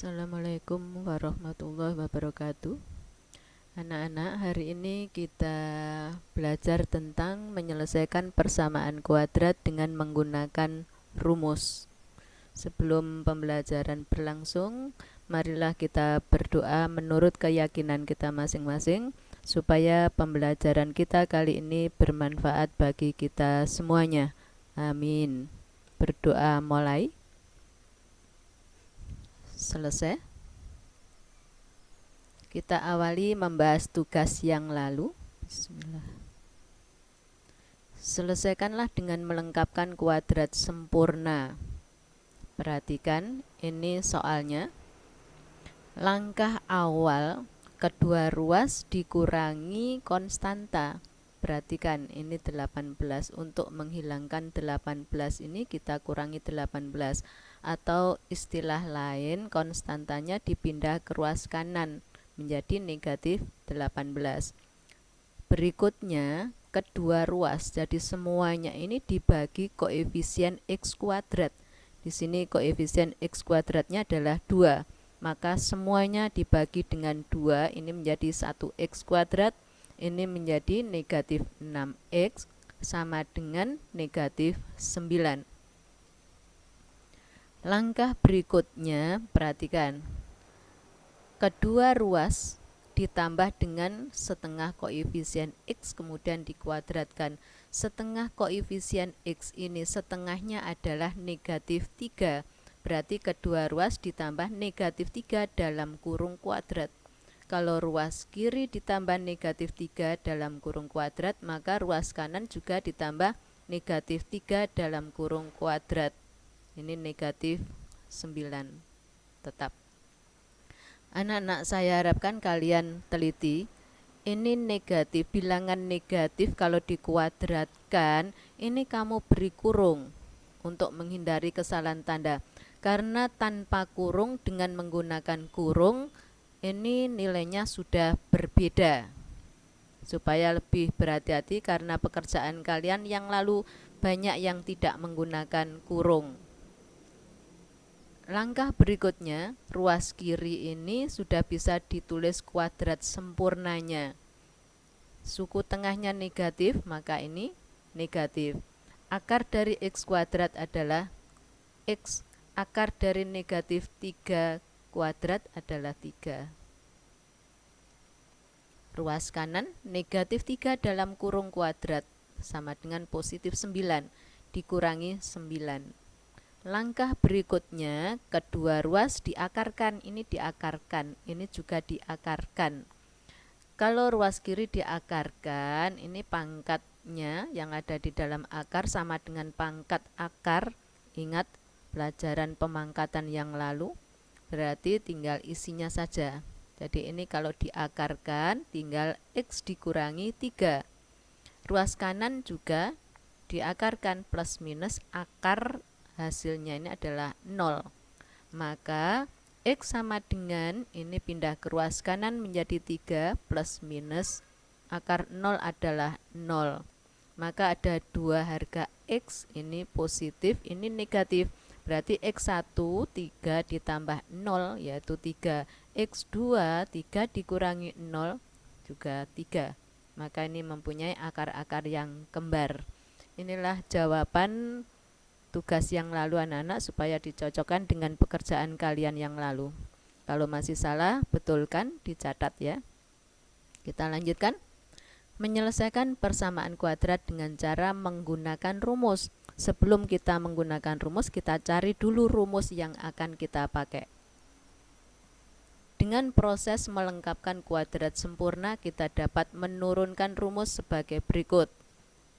Assalamualaikum warahmatullahi wabarakatuh. Anak-anak, hari ini kita belajar tentang menyelesaikan persamaan kuadrat dengan menggunakan rumus. Sebelum pembelajaran berlangsung, marilah kita berdoa menurut keyakinan kita masing-masing supaya pembelajaran kita kali ini bermanfaat bagi kita semuanya. Amin. Berdoa mulai. Selesai. Kita awali membahas tugas yang lalu. Bismillah. Selesaikanlah dengan melengkapkan kuadrat sempurna. Perhatikan, ini soalnya. Langkah awal, kedua ruas dikurangi konstanta. Perhatikan, ini 18. Untuk menghilangkan 18 ini kita kurangi 18. Atau istilah lain, konstantanya dipindah ke ruas kanan menjadi negatif 18. Berikutnya, kedua ruas, jadi semuanya ini dibagi koefisien X kuadrat. Di sini koefisien X kuadratnya adalah 2. Maka semuanya dibagi dengan 2, ini menjadi 1X kuadrat. Ini menjadi negatif 6X sama dengan negatif 9. Langkah berikutnya, perhatikan. Kedua ruas ditambah dengan setengah koefisien X kemudian dikuadratkan. Setengah koefisien X ini setengahnya adalah negatif 3. Berarti kedua ruas ditambah negatif 3 dalam kurung kuadrat. Kalau ruas kiri ditambah negatif 3 dalam kurung kuadrat, maka ruas kanan juga ditambah negatif 3 dalam kurung kuadrat. Ini negatif 9 tetap. Anak-anak, saya harapkan kalian teliti. Ini negatif, bilangan negatif kalau dikuadratkan, ini kamu beri kurung untuk menghindari kesalahan tanda. Karena tanpa kurung dengan menggunakan kurung, ini nilainya sudah berbeda. Supaya lebih berhati-hati karena pekerjaan kalian yang lalu banyak yang tidak menggunakan kurung. Langkah berikutnya, ruas kiri ini sudah bisa ditulis kuadrat sempurnanya. Suku tengahnya negatif, maka ini negatif. Akar dari X kuadrat adalah X. Akar dari negatif 3 kuadrat adalah 3. Ruas kanan negatif 3 dalam kurung kuadrat sama dengan positif 9 dikurangi 9. Langkah berikutnya, kedua ruas diakarkan. Ini diakarkan, ini juga diakarkan. Kalau ruas kiri diakarkan, ini pangkatnya yang ada di dalam akar sama dengan pangkat akar. Ingat pelajaran pemangkatan yang lalu, berarti tinggal isinya saja. Jadi ini kalau diakarkan tinggal X dikurangi 3. Ruas kanan juga diakarkan, plus minus akar hasilnya ini adalah 0. Maka X sama dengan, ini pindah ke ruas kanan menjadi 3 plus minus akar 0 adalah 0. Maka ada dua harga X, ini positif, ini negatif. Berarti X1 3 ditambah 0 yaitu 3. X2 3 dikurangi 0 juga 3. Maka ini mempunyai akar-akar yang kembar. Inilah jawaban tugas yang lalu anak-anak supaya dicocokkan dengan pekerjaan kalian yang lalu. Kalau masih salah, betulkan, dicatat ya. Kita lanjutkan. Menyelesaikan persamaan kuadrat dengan cara menggunakan rumus. Sebelum kita menggunakan rumus, kita cari dulu rumus yang akan kita pakai. Dengan proses melengkapkan kuadrat sempurna, kita dapat menurunkan rumus sebagai berikut.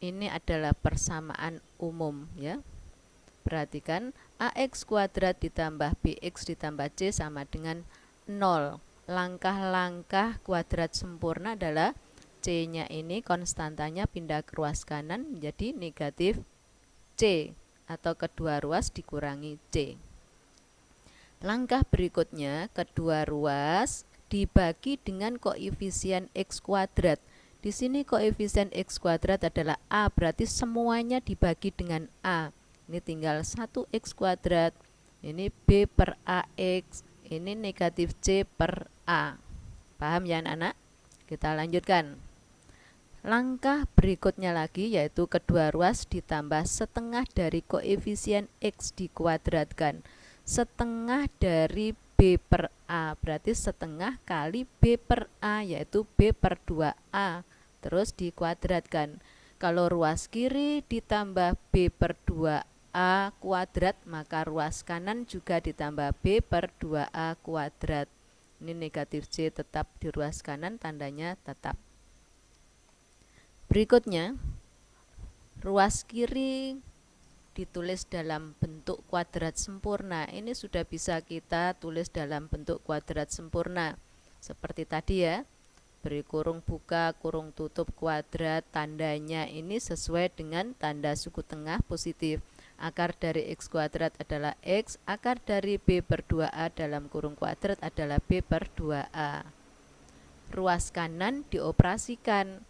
Ini adalah persamaan umum ya. Perhatikan, AX kuadrat ditambah BX ditambah C sama dengan 0. Langkah-langkah kuadrat sempurna adalah C-nya ini konstantanya pindah ke ruas kanan menjadi negatif C atau kedua ruas dikurangi C. Langkah berikutnya, kedua ruas dibagi dengan koefisien X kuadrat. Di sini koefisien X kuadrat adalah A, berarti semuanya dibagi dengan A. Ini tinggal 1X kuadrat, ini B per AX, ini negatif C per A. Paham ya anak-anak? Kita lanjutkan. Langkah berikutnya lagi yaitu kedua ruas ditambah setengah dari koefisien X dikuadratkan. Setengah dari B per A, berarti setengah kali B per A, yaitu B per 2A. Terus dikuadratkan. Kalau ruas kiri ditambah B per 2A kuadrat, maka ruas kanan juga ditambah B per 2A kuadrat. Ini negatif C tetap di ruas kanan, tandanya tetap. Berikutnya, ruas kiri ditulis dalam bentuk kuadrat sempurna. Ini sudah bisa kita tulis dalam bentuk kuadrat sempurna. Seperti tadi ya, beri kurung buka, kurung tutup, kuadrat, tandanya ini sesuai dengan tanda suku tengah positif. Akar dari X kuadrat adalah X, akar dari B per 2A dalam kurung kuadrat adalah B per 2A. Ruas kanan dioperasikan.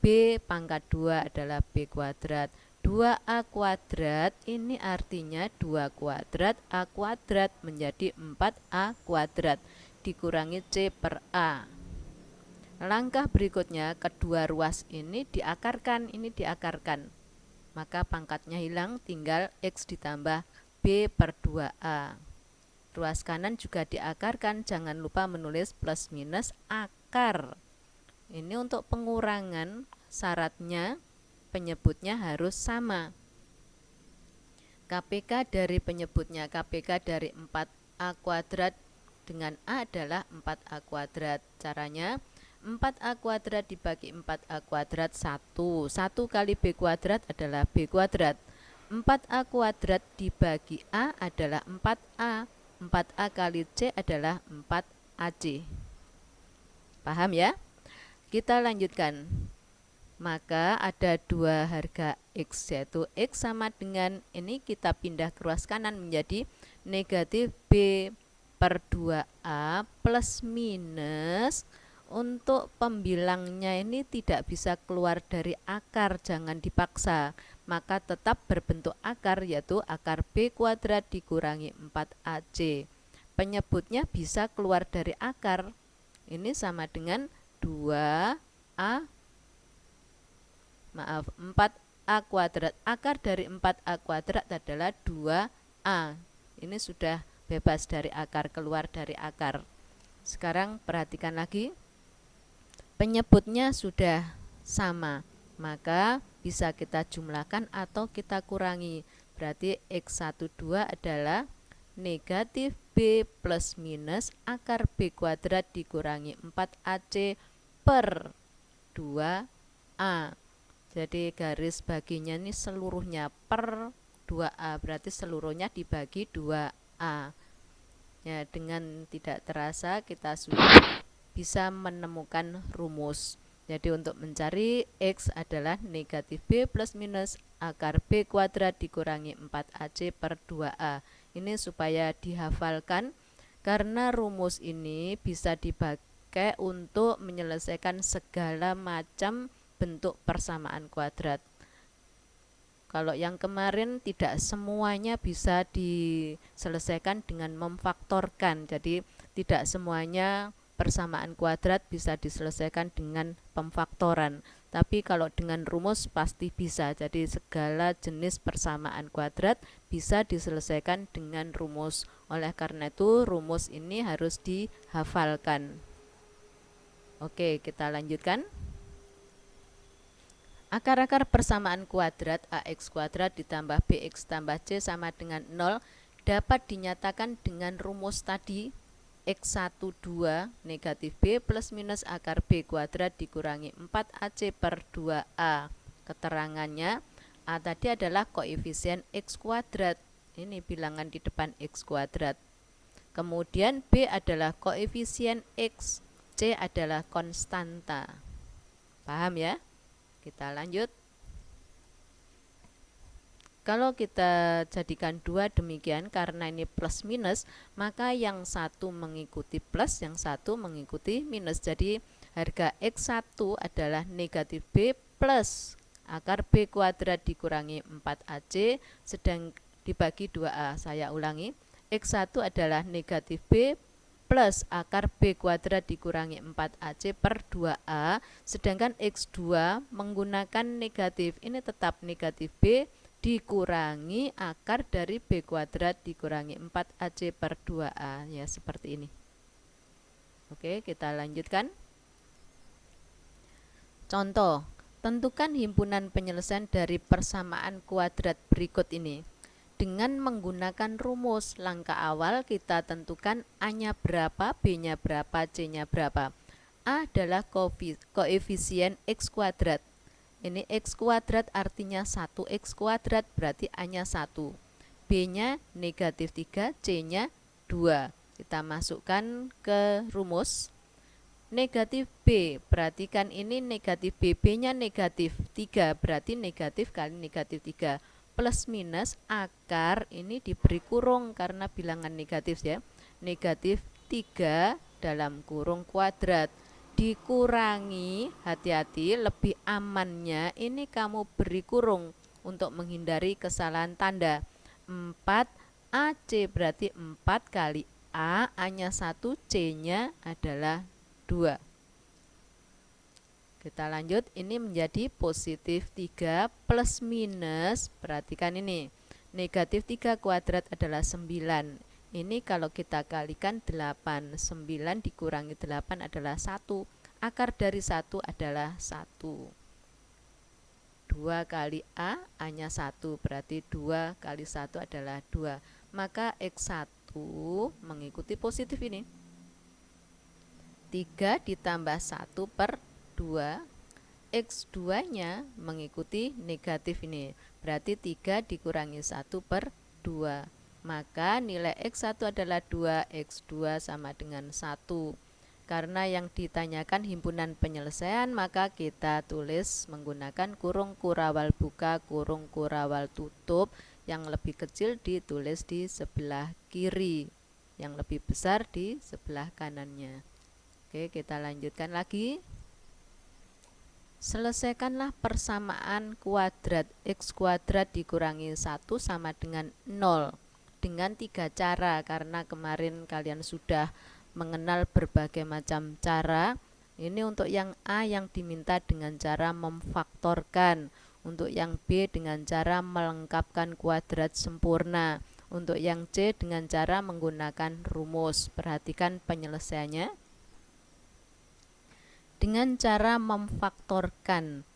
B pangkat 2 adalah B kuadrat. 2A kuadrat ini artinya 2 kuadrat A kuadrat menjadi 4A kuadrat dikurangi C per A. Langkah berikutnya kedua ruas ini diakarkan, maka pangkatnya hilang, tinggal X ditambah B per 2A. Ruas kanan juga diakarkan, jangan lupa menulis plus minus akar. Ini untuk pengurangan, syaratnya penyebutnya harus sama. KPK dari penyebutnya, KPK dari 4A kuadrat dengan A adalah 4A kuadrat. Caranya 4A kuadrat dibagi 4A kuadrat 1. 1 kali B kuadrat adalah B kuadrat. 4A kuadrat dibagi A adalah 4A. 4A kali C adalah 4AC. Paham ya? Kita lanjutkan. Maka ada dua harga X, yaitu X sama dengan, ini kita pindah ke ruas kanan menjadi negatif B per 2A plus minus. Untuk pembilangnya ini tidak bisa keluar dari akar, jangan dipaksa. Maka tetap berbentuk akar, yaitu akar B kuadrat dikurangi 4AC. Penyebutnya bisa keluar dari akar. Ini sama dengan 4A kuadrat. Akar dari 4A kuadrat adalah 2A. Ini sudah bebas dari akar, keluar dari akar. Sekarang perhatikan lagi. Penyebutnya sudah sama, maka bisa kita jumlahkan atau kita kurangi. Berarti X12 adalah negatif B plus minus akar B kuadrat dikurangi 4AC per 2A. Jadi garis baginya ini seluruhnya per 2A, berarti seluruhnya dibagi 2A. Ya, dengan tidak terasa kita sudah bisa menemukan rumus. Jadi untuk mencari X adalah negatif B plus minus akar B kuadrat dikurangi 4AC per 2A. Ini supaya dihafalkan, karena rumus ini bisa dipakai untuk menyelesaikan segala macam bentuk persamaan kuadrat. Kalau yang kemarin tidak semuanya bisa diselesaikan dengan memfaktorkan, jadi tidak semuanya persamaan kuadrat bisa diselesaikan dengan pemfaktoran. Tapi kalau dengan rumus pasti bisa, jadi segala jenis persamaan kuadrat bisa diselesaikan dengan rumus. Oleh karena itu rumus ini harus dihafalkan. Oke, kita lanjutkan. Akar-akar persamaan kuadrat AX kuadrat ditambah BX tambah C sama dengan 0 dapat dinyatakan dengan rumus tadi. X12 negatif B plus minus akar B kuadrat dikurangi 4AC per 2A. Keterangannya, A tadi adalah koefisien X kuadrat. Ini bilangan di depan X kuadrat. Kemudian B adalah koefisien X, C adalah konstanta. Paham ya? Kita lanjut. Kalau kita jadikan dua demikian, karena ini plus minus, maka yang satu mengikuti plus, yang satu mengikuti minus. Jadi harga X1 adalah negatif B plus akar B kuadrat dikurangi 4AC sedang dibagi 2A. Saya ulangi, X1 adalah negatif B plus akar B kuadrat dikurangi 4AC per 2A, sedangkan X2 menggunakan negatif, ini tetap negatif B dikurangi akar dari B kuadrat dikurangi 4AC per 2A, ya seperti ini. Oke, kita lanjutkan. Contoh, tentukan himpunan penyelesaian dari persamaan kuadrat berikut ini. Dengan menggunakan rumus, langkah awal kita tentukan A-nya berapa, B-nya berapa, C-nya berapa. A adalah koefisien X kuadrat. Ini X kuadrat artinya 1X kuadrat, berarti A-nya 1. B-nya negatif 3, C-nya 2. Kita masukkan ke rumus. Negatif B, perhatikan ini negatif B, B-nya negatif 3, berarti negatif kali negatif 3. Plus minus akar ini diberi kurung karena bilangan negatif ya. Negatif 3 dalam kurung kuadrat dikurangi, hati-hati lebih amannya ini kamu beri kurung untuk menghindari kesalahan tanda. 4AC berarti 4 kali A, A-nya 1, C-nya adalah 2. Kita lanjut, ini menjadi positif 3 plus minus, perhatikan ini, negatif 3 kuadrat adalah 9. Ini kalau kita kalikan 8, 9 dikurangi 8 adalah 1. Akar dari 1 adalah 1. 2 kali A, A-nya 1, berarti 2 kali 1 adalah 2. Maka X1 mengikuti positif ini. 3 ditambah 1 per 2, X2 nya mengikuti negatif ini, berarti 3 dikurangi 1 per 2, maka nilai X1 adalah 2, X2 sama dengan 1. Karena yang ditanyakan himpunan penyelesaian, maka kita tulis menggunakan kurung kurawal buka, kurung kurawal tutup. Yang lebih kecil ditulis di sebelah kiri, yang lebih besar di sebelah kanannya. Oke, kita lanjutkan lagi. Selesaikanlah persamaan kuadrat X kuadrat dikurangi 1 sama dengan 0 dengan 3 cara, karena kemarin kalian sudah mengenal berbagai macam cara. Ini untuk yang A yang diminta dengan cara memfaktorkan, untuk yang B dengan cara melengkapkan kuadrat sempurna, untuk yang C dengan cara menggunakan rumus. Perhatikan penyelesaiannya. Dengan cara memfaktorkan,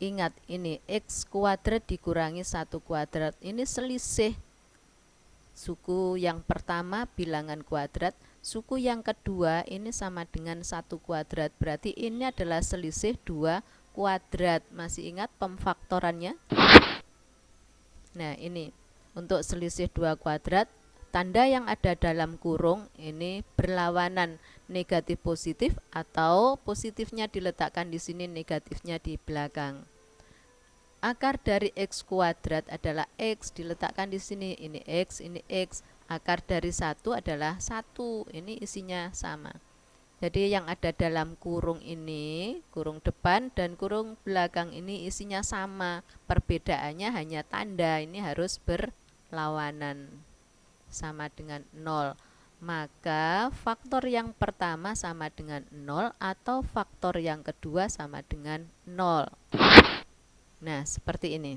ingat ini X kuadrat dikurangi 1 kuadrat, ini selisih suku yang pertama bilangan kuadrat, suku yang kedua ini sama dengan 1 kuadrat, berarti ini adalah selisih 2 kuadrat. Masih ingat pemfaktorannya? Nah, ini untuk selisih 2 kuadrat, tanda yang ada dalam kurung ini berlawanan, negatif positif atau positifnya diletakkan di sini, negatifnya di belakang. Akar dari X kuadrat adalah X, diletakkan di sini, ini X, ini X. Akar dari 1 adalah 1, ini isinya sama. Jadi yang ada dalam kurung ini, kurung depan dan kurung belakang ini isinya sama. Perbedaannya hanya tanda, ini harus berlawanan, sama dengan 0. Maka faktor yang pertama sama dengan 0 atau faktor yang kedua sama dengan 0. Nah, seperti ini.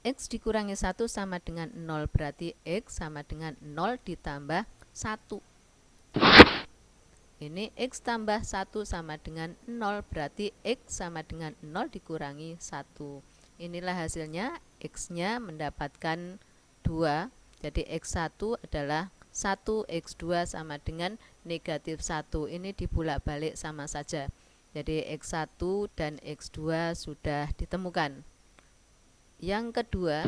X dikurangi 1 sama dengan 0, berarti X sama dengan 0 ditambah 1. Ini X tambah 1 sama dengan 0, berarti X sama dengan 0 dikurangi 1. Inilah hasilnya, X-nya mendapatkan 2. Jadi X1 adalah 1, X2 sama dengan negatif 1. Ini dibulak-balik sama saja. Jadi X1 dan X2 sudah ditemukan. Yang kedua,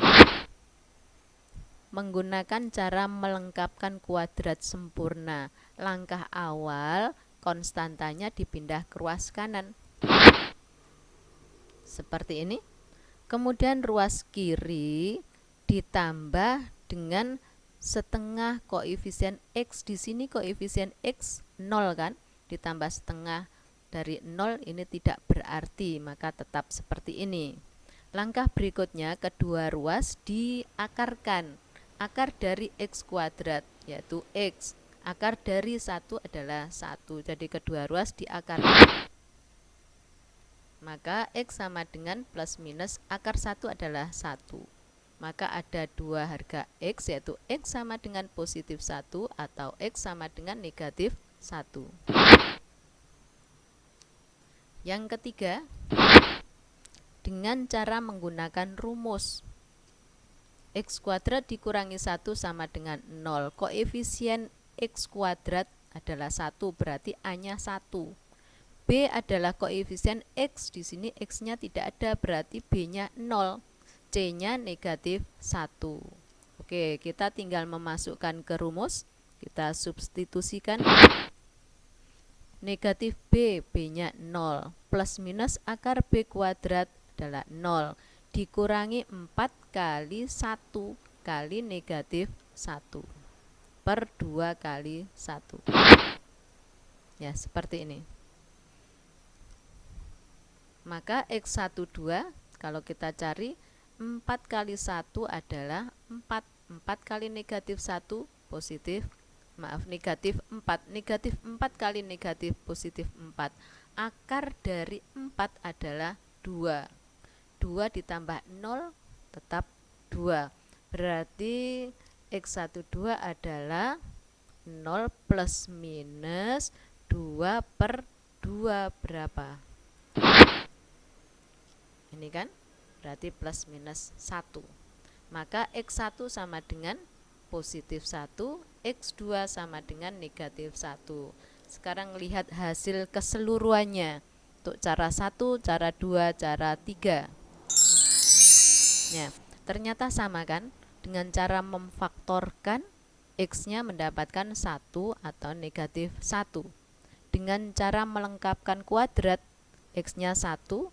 menggunakan cara melengkapkan kuadrat sempurna. Langkah awal, konstantanya dipindah ke ruas kanan. Seperti ini. Kemudian ruas kiri ditambah dengan setengah koefisien X. Di sini koefisien X 0 kan, ditambah setengah dari 0 ini tidak berarti, maka tetap seperti ini. Langkah berikutnya, kedua ruas diakarkan. Akar dari X kuadrat yaitu X, Akar dari 1 adalah 1. Jadi kedua ruas diakarkan. Maka X sama dengan plus minus akar 1 adalah 1. Maka ada dua harga X, yaitu X sama dengan positif 1 atau X sama dengan negatif 1. Yang ketiga, dengan cara menggunakan rumus X kuadrat dikurangi 1 sama dengan 0. Koefisien X kuadrat adalah 1, berarti A-nya 1. B adalah koefisien X, di sini X-nya tidak ada, berarti B-nya 0. C-nya negatif 1. Oke, kita tinggal memasukkan ke rumus. Kita substitusikan. Negatif B, B-nya 0. Plus minus akar B kuadrat adalah 0. Dikurangi 4 kali 1 kali negatif 1 per 2 kali 1. Ya, seperti ini. Maka X12 kalau kita cari 4 kali 1 adalah 4. 4 kali negatif 1 positif, negatif 4. Negatif 4 kali negatif positif 4. Akar dari 4 adalah 2. 2 ditambah 0 tetap 2. Berarti X12 adalah 0 plus minus 2 per 2 berapa? Ini kan berarti plus minus 1. Maka X1 sama dengan positif 1, X2 sama dengan negatif 1. Sekarang lihat hasil keseluruhannya. Untuk cara 1, cara 2, cara 3. Ya, ternyata sama kan? Dengan cara memfaktorkan, X-nya mendapatkan 1 atau negatif 1. Dengan cara melengkapkan kuadrat, X-nya 1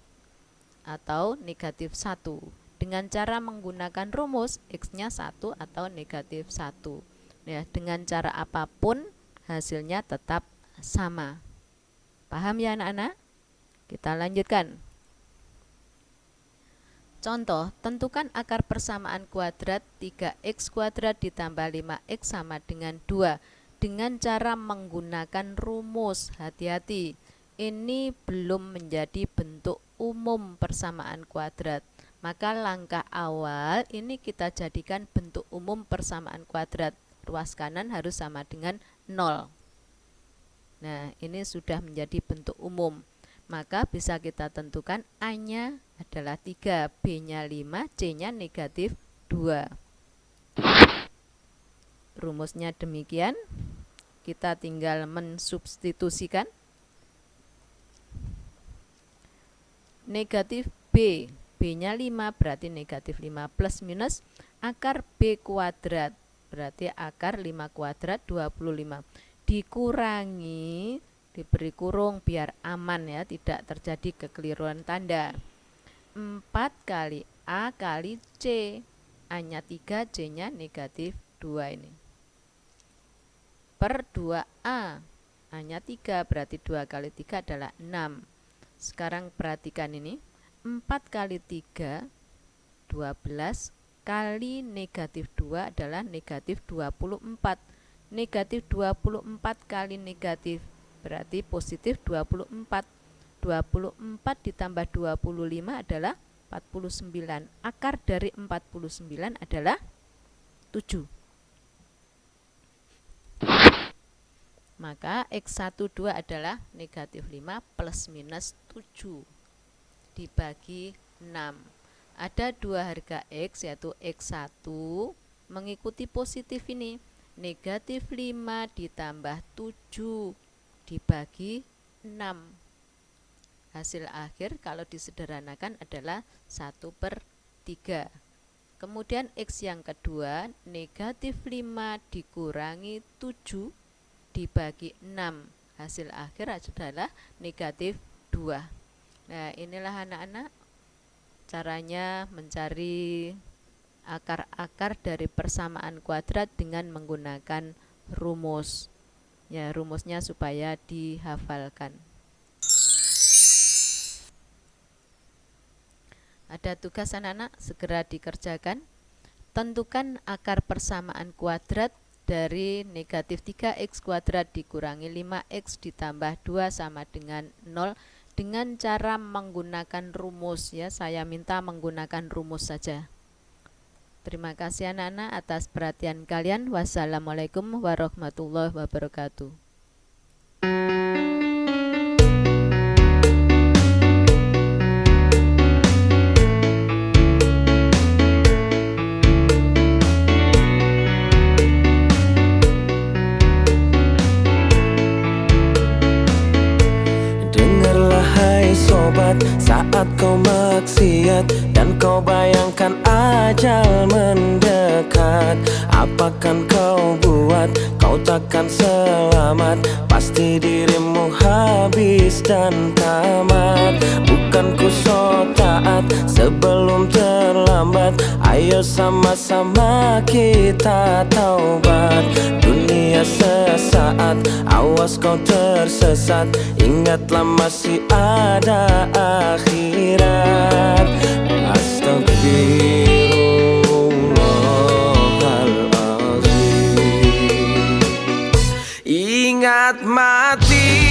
atau negatif 1. Dengan cara menggunakan rumus, X-nya 1 atau negatif 1. Ya, dengan cara apapun hasilnya tetap sama. Paham ya anak-anak? Kita lanjutkan. Contoh, tentukan akar persamaan kuadrat 3x kuadrat ditambah 5x sama dengan 2 dengan cara menggunakan rumus. Hati-hati, ini belum menjadi bentuk umum persamaan kuadrat. Maka langkah awal ini kita jadikan bentuk umum persamaan kuadrat. Ruas kanan harus sama dengan 0. Nah, ini sudah menjadi bentuk umum. Maka bisa kita tentukan A-nya adalah 3, B-nya 5, C-nya negatif 2. Rumusnya demikian. Kita tinggal mensubstitusikan. Negatif B, B-nya 5 berarti negatif 5 plus minus akar B kuadrat berarti akar 5 kuadrat 25 dikurangi, diberi kurung biar aman ya, tidak terjadi kekeliruan tanda. 4 kali A kali C, A-nya 3, C-nya negatif 2 ini. Per 2A, A-nya 3 berarti 2 kali 3 adalah 6. Sekarang perhatikan ini, 4 kali 3, 12 kali negatif 2 adalah negatif 24. Negatif 24 kali negatif berarti positif 24. 24 ditambah 25 adalah 49. Akar dari 49 adalah 7. Maka X12 adalah negatif 5 plus minus 7 dibagi 6. Ada dua harga X, yaitu X1 mengikuti positif ini, negatif 5 ditambah 7 dibagi 6. Hasil akhir kalau disederhanakan adalah 1/3. Kemudian X yang kedua, negatif 5 dikurangi 7 dibagi 6. Hasil akhir adalah negatif 2. Nah, inilah anak-anak caranya mencari akar-akar dari persamaan kuadrat dengan menggunakan rumus. Ya, rumusnya supaya dihafalkan. Ada tugas anak-anak segera dikerjakan. Tentukan akar persamaan kuadrat dari negatif 3x kuadrat dikurangi 5x ditambah 2 sama dengan 0 dengan cara menggunakan rumus ya. Saya minta menggunakan rumus saja. Terima kasih anak-anak atas perhatian kalian. Wassalamualaikum warahmatullahi wabarakatuh. Saat kau maksiat dan kau bayangkan ajal mendekat, apakan kau buat? Kau takkan selamat, pasti dirimu habis dan tamat. Bukan ku so taat sebelum terlambat, ayo sama-sama kita taubat. Dunia sesaat, awas kau tersesat, ingatlah masih ada akhirat. Astagfirullahaladzim. Ingat mati